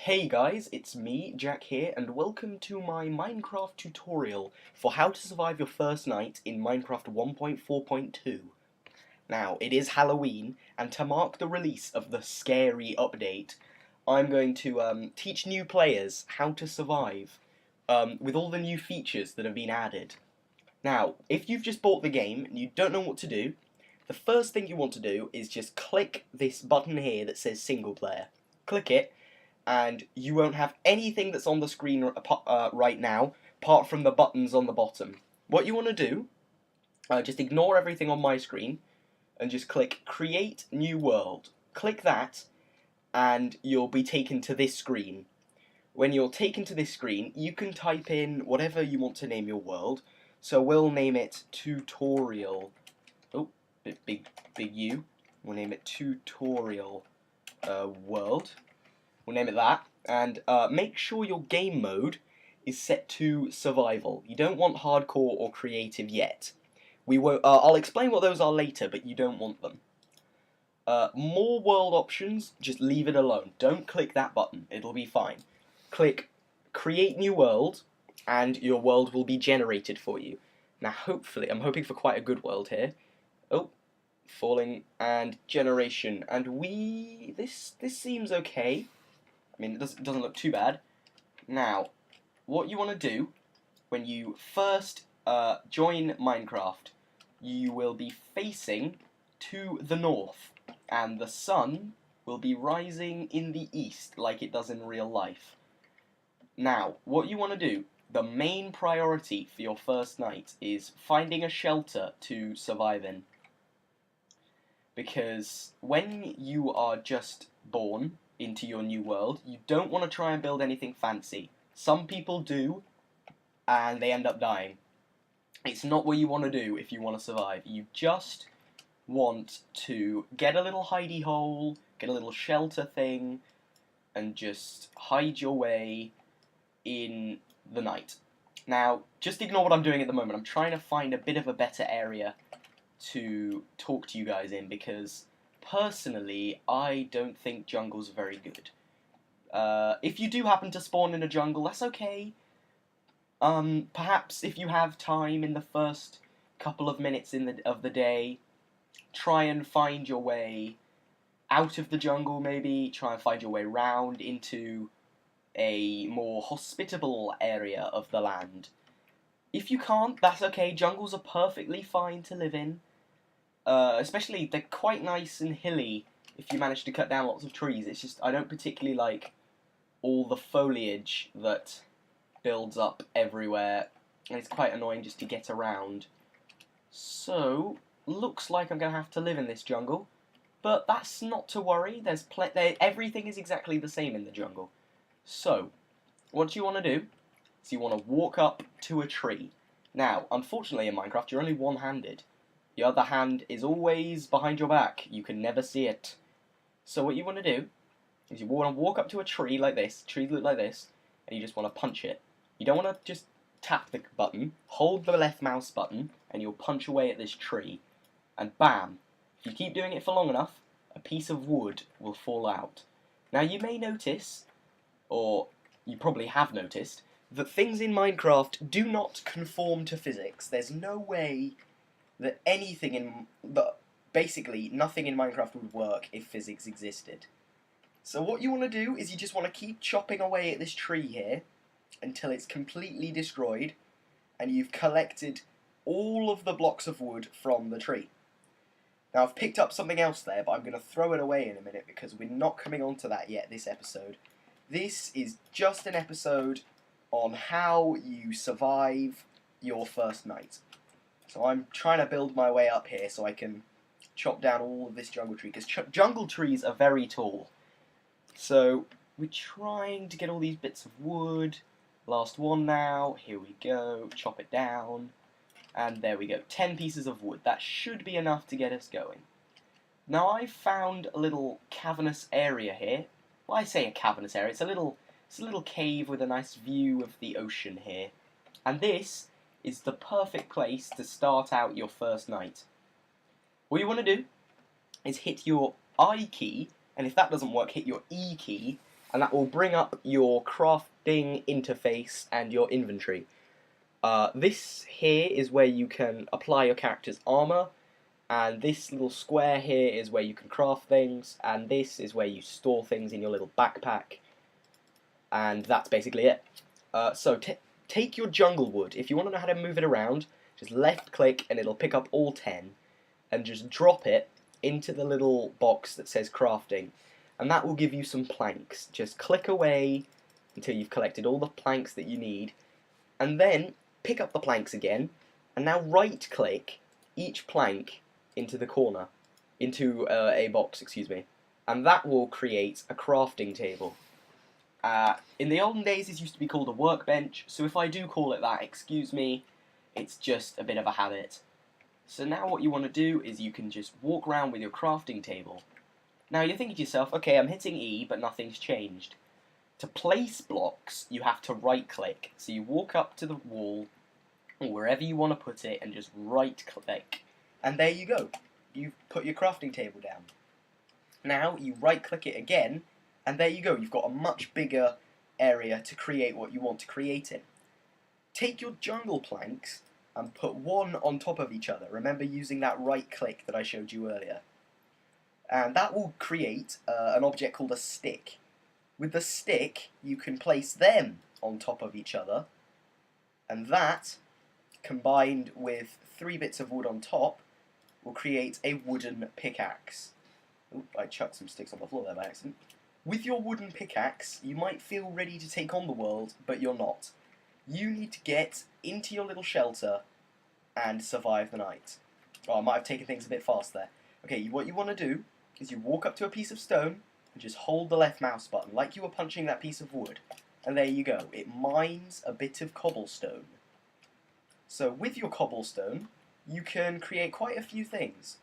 Hey guys, it's me, Jack here, and welcome to my Minecraft tutorial for how to survive your first night in Minecraft 1.4.2. Now, it is Halloween, and to mark the release of the Scary update, I'm going to teach new players how to survive with all the new features that have been added. Now, if you've just bought the game and you don't know what to do, the first thing you want to do is just click this button here that says single player. Click it, and you won't have anything that's on the screen right now, apart from the buttons on the bottom. What you want to do, just ignore everything on my screen, and just click Create New World. Click that, and you'll be taken to this screen. When you're taken to this screen, you can type in whatever you want to name your world. So we'll name it Tutorial. Oh, big U. We'll name it Tutorial World. We'll name it that, and make sure your game mode is set to survival. You don't want hardcore or creative yet. I'll explain what those are later, but you don't want them. More world options, just leave it alone. Don't click that button, it'll be fine. Click Create New World, and your world will be generated for you. Now hopefully, I'm hoping for quite a good world here. Oh, falling, and generation, and this seems okay. I mean, it doesn't look too bad. Now, what you want to do when you first join Minecraft, you will be facing to the north, and the sun will be rising in the east like it does in real life. Now, what you want to do, the main priority for your first night is finding a shelter to survive in. Because when you are just born into your new world, you don't want to try and build anything fancy. Some people do, and they end up dying. It's not what you want to do if you want to survive. You just want to get a little hidey hole, get a little shelter thing, and just hide your way in the night. Now, just ignore what I'm doing at the moment. I'm trying to find a bit of a better area to talk to you guys in, because personally, I don't think jungles are very good. If you do happen to spawn in a jungle, that's okay. Perhaps if you have time in the first couple of minutes of the day, try and find your way out of the jungle, maybe. Try and find your way round into a more hospitable area of the land. If you can't, that's okay. Jungles are perfectly fine to live in. Especially, they're quite nice and hilly if you manage to cut down lots of trees. It's just, I don't particularly like all the foliage that builds up everywhere, and it's quite annoying just to get around. So, looks like I'm going to have to live in this jungle, but that's not to worry. Everything is exactly the same in the jungle. So, what you want to do is you want to walk up to a tree. Now, unfortunately in Minecraft, you're only one-handed. The other hand is always behind your back. You can never see it. So what you want to do is you want to walk up to a tree like this. Trees look like this. And you just want to punch it. You don't want to just tap the button. Hold the left mouse button and you'll punch away at this tree. And bam! If you keep doing it for long enough, a piece of wood will fall out. Now you may notice, or you probably have noticed, that things in Minecraft do not conform to physics. There's no way that basically nothing in Minecraft would work if physics existed. So what you want to do is you just want to keep chopping away at this tree here until it's completely destroyed and you've collected all of the blocks of wood from the tree. Now I've picked up something else there, but I'm going to throw it away in a minute because we're not coming on to that yet this episode. This is just an episode on how you survive your first night. So I'm trying to build my way up here so I can chop down all of this jungle tree, because jungle trees are very tall. So we're trying to get all these bits of wood. Last one now. Here we go. Chop it down. And there we go. 10 pieces of wood. That should be enough to get us going. Now I've found a little cavernous area here. Well, I say a cavernous area. It's a little cave with a nice view of the ocean here. And this is the perfect place to start out your first night. What you want to do is hit your I key, and if that doesn't work, hit your E key, and that will bring up your crafting interface and your inventory. This here is where you can apply your character's armor, and this little square here is where you can craft things, and this is where you store things in your little backpack, and that's basically it. So take your jungle wood. If you want to know how to move it around, just left click and it'll pick up all 10, and just drop it into the little box that says crafting, and that will give you some planks. Just click away until you've collected all the planks that you need, and then pick up the planks again, and now right click each plank into the corner, into a box, excuse me, and that will create a crafting table. In the olden days this used to be called a workbench, so if I do call it that, excuse me, it's just a bit of a habit. So now what you want to do is you can just walk around with your crafting table. Now you're thinking to yourself, okay, I'm hitting E, but nothing's changed. To place blocks, you have to right click. So you walk up to the wall, or wherever you want to put it, and just right click. And there you go. You've put your crafting table down. Now you right click it again, and there you go. You've got a much bigger area to create what you want to create in. Take your jungle planks and put one on top of each other. Remember using that right click that I showed you earlier. And that will create an object called a stick. With the stick, you can place them on top of each other, and that, combined with 3 bits of wood on top, will create a wooden pickaxe. Oop, I chucked some sticks on the floor there by accident. With your wooden pickaxe, you might feel ready to take on the world, but you're not. You need to get into your little shelter and survive the night. Oh, I might have taken things a bit fast there. Okay, what you want to do is you walk up to a piece of stone and just hold the left mouse button like you were punching that piece of wood. And there you go. It mines a bit of cobblestone. So with your cobblestone, you can create quite a few things.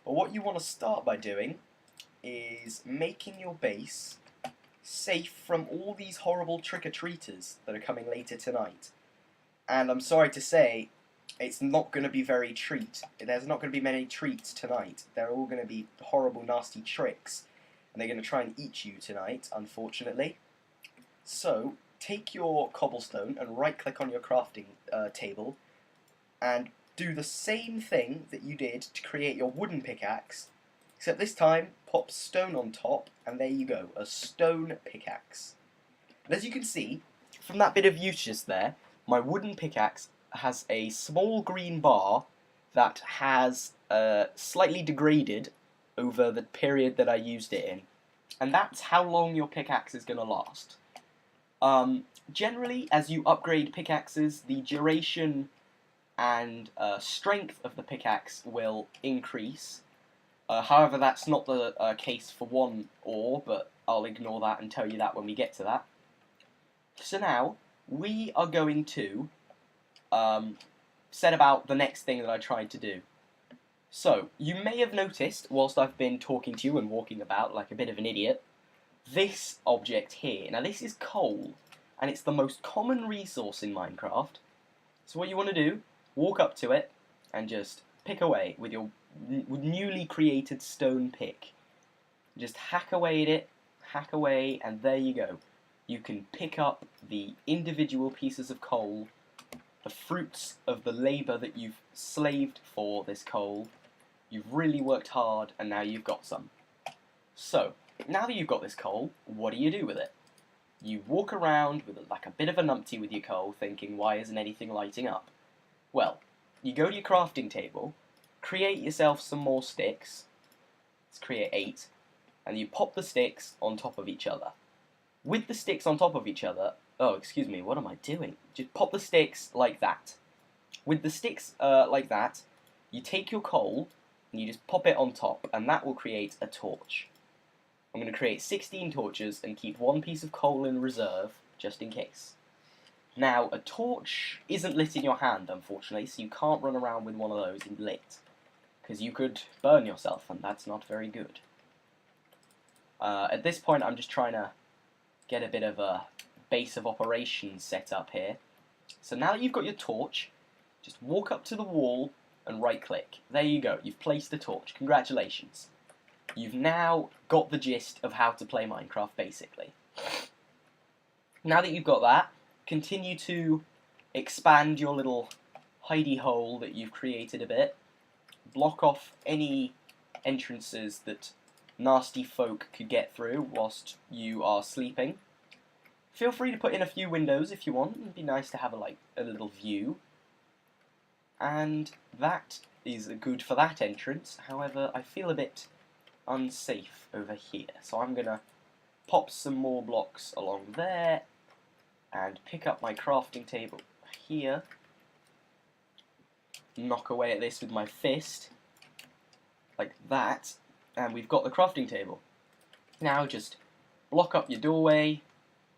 But what you want to start by doing is making your base safe from all these horrible trick-or-treaters that are coming later tonight. And I'm sorry to say, it's not going to be very treat. There's not going to be many treats tonight. They're all going to be horrible, nasty tricks. And they're going to try and eat you tonight, unfortunately. So, take your cobblestone and right-click on your crafting table and do the same thing that you did to create your wooden pickaxe, except this time, pop stone on top, and there you go, a stone pickaxe. And as you can see, from that bit of use just there, my wooden pickaxe has a small green bar that has slightly degraded over the period that I used it in. And that's how long your pickaxe is going to last. Generally, as you upgrade pickaxes, the duration and strength of the pickaxe will increase. However, that's not the case for one ore, but I'll ignore that and tell you that when we get to that. So now, we are going to set about the next thing that I tried to do. So, you may have noticed, whilst I've been talking to you and walking about like a bit of an idiot, this object here. Now this is coal, and it's the most common resource in Minecraft. So what you want to do, walk up to it, and just pick away with your newly created stone pick. Just hack away at it, hack away, and there you go. You can pick up the individual pieces of coal, the fruits of the labour that you've slaved for this coal. You've really worked hard, and now you've got some. So, now that you've got this coal, what do you do with it? You walk around with like a bit of a numpty with your coal, thinking, why isn't anything lighting up? Well, you go to your crafting table, create yourself some more sticks. Let's create 8. And you pop the sticks on top of each other. With the sticks on top of each other, oh, excuse me, what am I doing? Just pop the sticks like that. With the sticks like that, you take your coal, and you just pop it on top, and that will create a torch. I'm going to create 16 torches and keep 1 piece of coal in reserve, just in case. Now, a torch isn't lit in your hand, unfortunately, so you can't run around with one of those lit, because you could burn yourself, and that's not very good. At this point, I'm just trying to get a bit of a base of operations set up here. So now that you've got your torch, just walk up to the wall and right-click. There you go, you've placed the torch. Congratulations. You've now got the gist of how to play Minecraft, basically. Now that you've got that, continue to expand your little hidey hole that you've created a bit. Block off any entrances that nasty folk could get through whilst you are sleeping. Feel free to put in a few windows if you want. It'd be nice to have a little view. And that is good for that entrance. However, I feel a bit unsafe over here. So I'm going to pop some more blocks along there and pick up my crafting table here. Knock away at this with my fist, like that, and we've got the crafting table. Now just block up your doorway,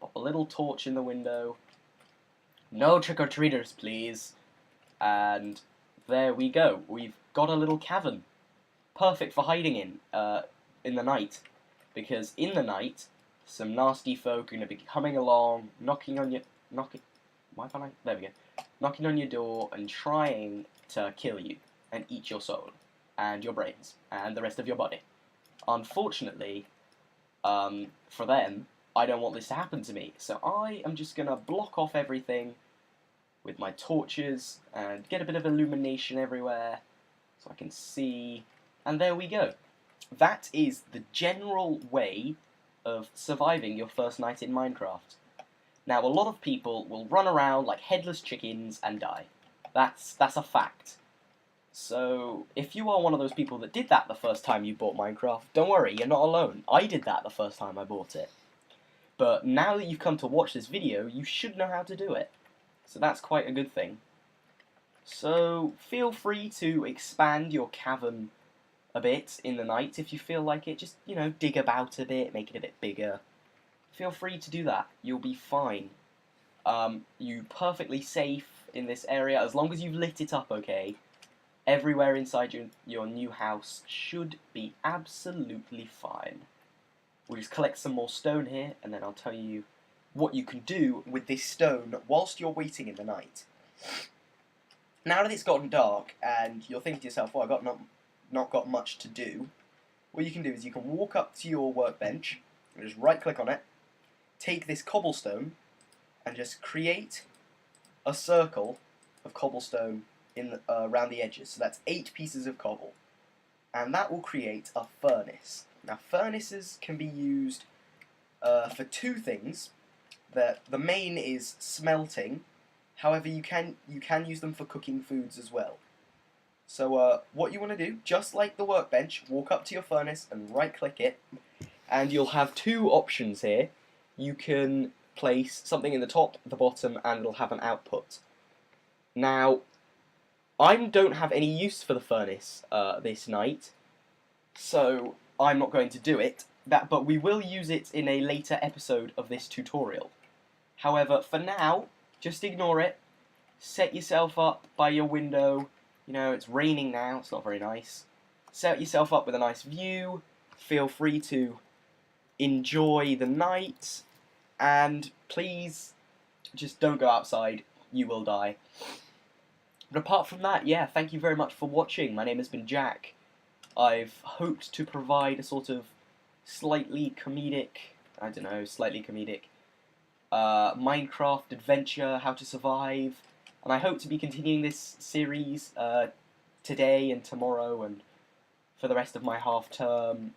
pop a little torch in the window. No trick-or-treaters, please. And there we go. We've got a little cavern. Perfect for hiding in the night. Because in the night, some nasty folk are going to be coming along, knocking on your... Why can't I? There we go. Knocking on your door and trying to kill you and eat your soul and your brains and the rest of your body. Unfortunately, for them, I don't want this to happen to me. So I am just going to block off everything with my torches and get a bit of illumination everywhere so I can see. And there we go. That is the general way of surviving your first night in Minecraft. Now, a lot of people will run around like headless chickens and die. That's a fact. So, if you are one of those people that did that the first time you bought Minecraft, don't worry, you're not alone. I did that the first time I bought it. But now that you've come to watch this video, you should know how to do it. So that's quite a good thing. So, feel free to expand your cavern a bit in the night if you feel like it. Just, you know, dig about a bit, make it a bit bigger. Feel free to do that. You'll be fine. You're perfectly safe in this area as long as you've lit it up, okay? Everywhere inside your new house should be absolutely fine. We'll just collect some more stone here, and then I'll tell you what you can do with this stone whilst you're waiting in the night. Now that it's gotten dark, and you're thinking to yourself, well, I've not got much to do, what you can do is you can walk up to your workbench, and just right-click on it, take this cobblestone, and just create a circle of cobblestone around the edges. So that's 8 pieces of cobble. And that will create a furnace. Now, furnaces can be used for 2 things. The main is smelting. However, you can use them for cooking foods as well. So what you want to do, just like the workbench, walk up to your furnace and right-click it, and you'll have 2 options here. You can place something in the top, the bottom, and it'll have an output. Now, I don't have any use for the furnace this night, so I'm not going to do it, but we will use it in a later episode of this tutorial. However, for now, just ignore it. Set yourself up by your window. You know, it's raining now, it's not very nice. Set yourself up with a nice view. Feel free to enjoy the night. And please, just don't go outside. You will die. But apart from that, yeah, thank you very much for watching. My name has been Jack. I've hoped to provide a sort of slightly comedic Minecraft adventure, how to survive. And I hope to be continuing this series today and tomorrow and for the rest of my half term.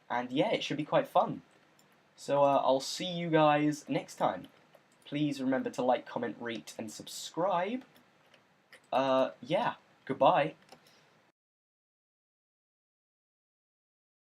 And yeah, it should be quite fun. So I'll see you guys next time. Please remember to like, comment, rate, and subscribe. Yeah, goodbye.